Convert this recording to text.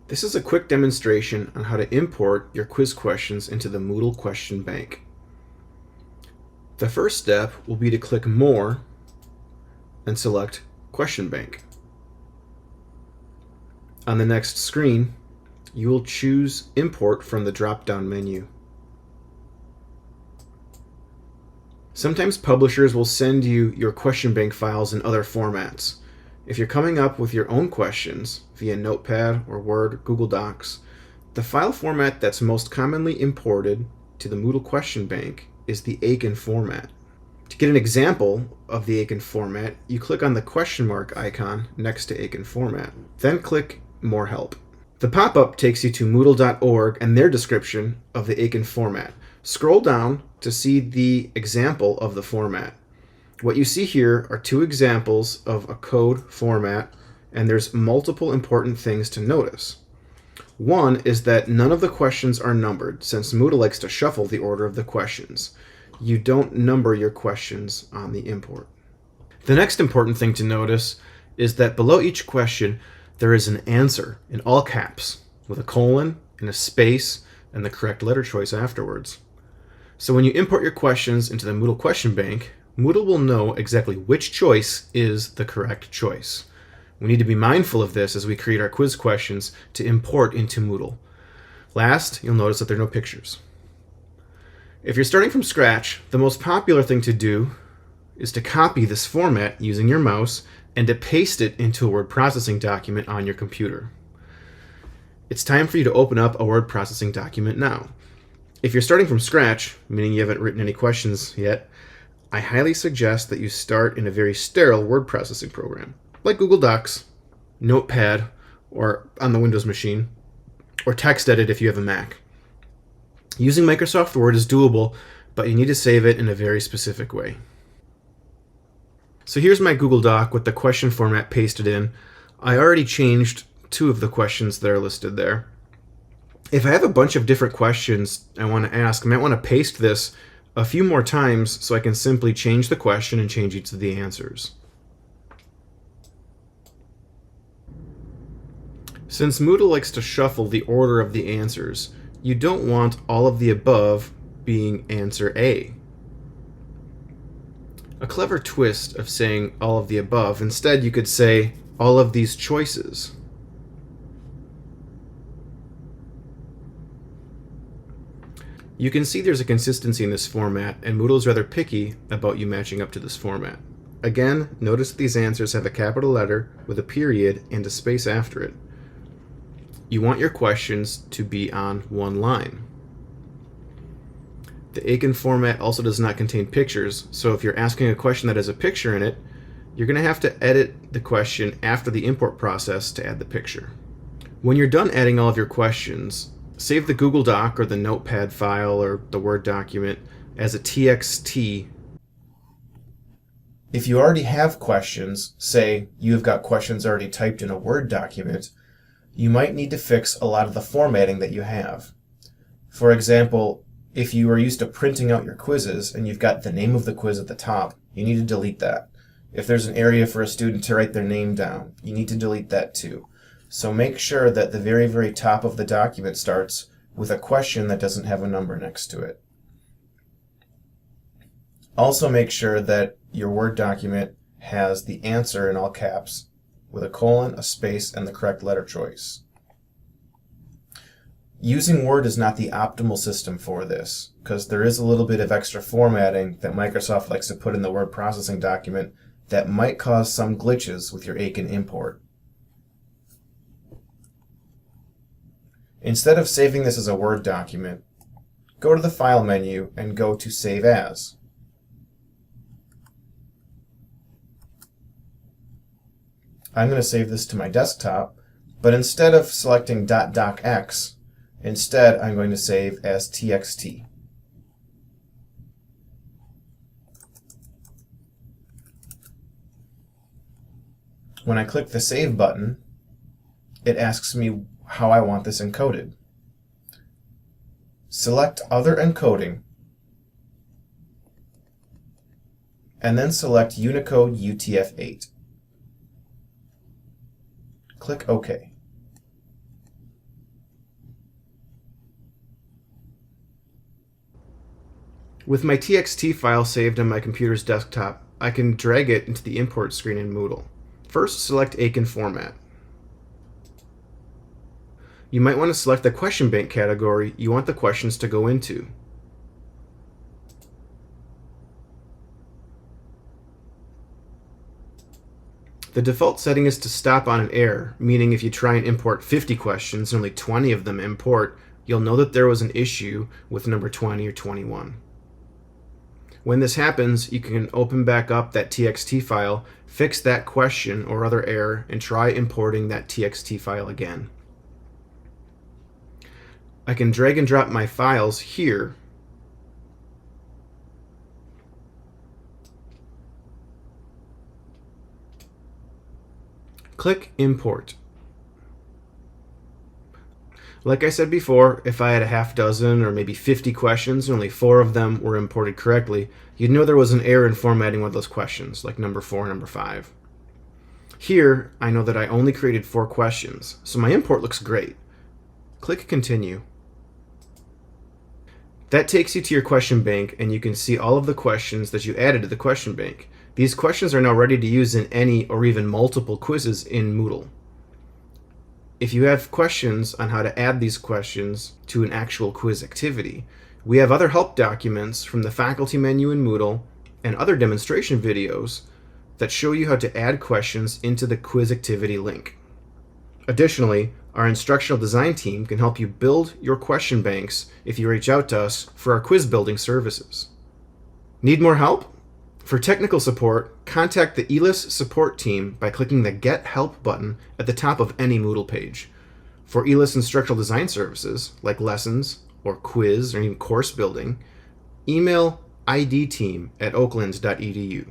This is a quick demonstration on how to import your quiz questions into the Moodle question bank. The first step will be to click More and select Question Bank. On the next screen, you will choose Import from the drop-down menu. Sometimes publishers will send you your question bank files in other formats. If you're coming up with your own questions via Notepad or Word or Google Docs, the file format that's most commonly imported to the Moodle question bank is the Aiken format. To get an example of the Aiken format, you click on the question mark icon next to Aiken format, then click More Help. The pop-up takes you to Moodle.org and their description of the Aiken format. Scroll down to see the example of the format. What you see here are two examples of a code format, and there's multiple important things to notice. One is that none of the questions are numbered, since Moodle likes to shuffle the order of the questions. You don't number your questions on the import. The next important thing to notice is that below each question there is an answer in all caps with a colon and a space and the correct letter choice afterwards. So when you import your questions into the Moodle question bank, Moodle will know exactly which choice is the correct choice. We need to be mindful of this as we create our quiz questions to import into Moodle. Last, you'll notice that there are no pictures. If you're starting from scratch, the most popular thing to do is to copy this format using your mouse and to paste it into a word processing document on your computer. It's time for you to open up a word processing document now. If you're starting from scratch, meaning you haven't written any questions yet, I highly suggest that you start in a very sterile word processing program, like Google Docs, Notepad, or on the Windows machine, or TextEdit if you have a Mac. Using Microsoft Word is doable, but you need to save it in a very specific way. So here's my Google Doc with the question format pasted in. I already changed two of the questions that are listed there. If I have a bunch of different questions I want to ask, I might want to paste this a few more times so I can simply change the question and change each of the answers. Since Moodle likes to shuffle the order of the answers, you don't want all of the above being answer A. A clever twist of saying all of the above, instead you could say all of these choices. You can see there's a consistency in this format, and Moodle is rather picky about you matching up to this format. Again, notice that these answers have a capital letter with a period and a space after it. You want your questions to be on one line. The Aiken format also does not contain pictures, so if you're asking a question that has a picture in it, you're going to have to edit the question after the import process to add the picture. When you're done adding all of your questions, save the Google Doc or the Notepad file or the Word document as a TXT. If you already have questions, say you've got questions already typed in a Word document, you might need to fix a lot of the formatting that you have. For example, if you are used to printing out your quizzes and you've got the name of the quiz at the top, you need to delete that. If there's an area for a student to write their name down, you need to delete that too. So make sure that the very, very top of the document starts with a question that doesn't have a number next to it. Also make sure that your Word document has the answer in all caps with a colon, a space, and the correct letter choice. Using Word is not the optimal system for this, because there is a little bit of extra formatting that Microsoft likes to put in the word processing document that might cause some glitches with your Aiken import. Instead of saving this as a Word document, go to the File menu and go to Save As. I'm going to save this to my desktop, but instead of selecting .docx, instead I'm going to save as TXT. When I click the Save button, it asks me how I want this encoded. Select Other Encoding, and then select Unicode UTF-8. Click OK. With my TXT file saved on my computer's desktop, I can drag it into the import screen in Moodle. First, select Aiken format. You might want to select the question bank category you want the questions to go into. The default setting is to stop on an error, meaning if you try and import 50 questions and only 20 of them import, you'll know that there was an issue with number 20 or 21. When this happens, you can open back up that TXT file, fix that question or other error, and try importing that TXT file again. I can drag and drop my files here Click Import. Like I said before, if I had a half dozen or maybe 50 questions and only 4 of them were imported correctly, you'd know there was an error in formatting one of those questions, like number 4 and number 5. Here, I know that I only created 4 questions, so my import looks great. Click Continue. That takes you to your question bank, and you can see all of the questions that you added to the question bank. These questions are now ready to use in any or even multiple quizzes in Moodle. If you have questions on how to add these questions to an actual quiz activity, we have other help documents from the faculty menu in Moodle and other demonstration videos that show you how to add questions into the quiz activity link. Additionally, our instructional design team can help you build your question banks if you reach out to us for our quiz building services. Need more help? For technical support, contact the e-LIS support team by clicking the Get Help button at the top of any Moodle page. For e-LIS instructional design services, like lessons, or quiz, or even course building, email idteam@oakland.edu.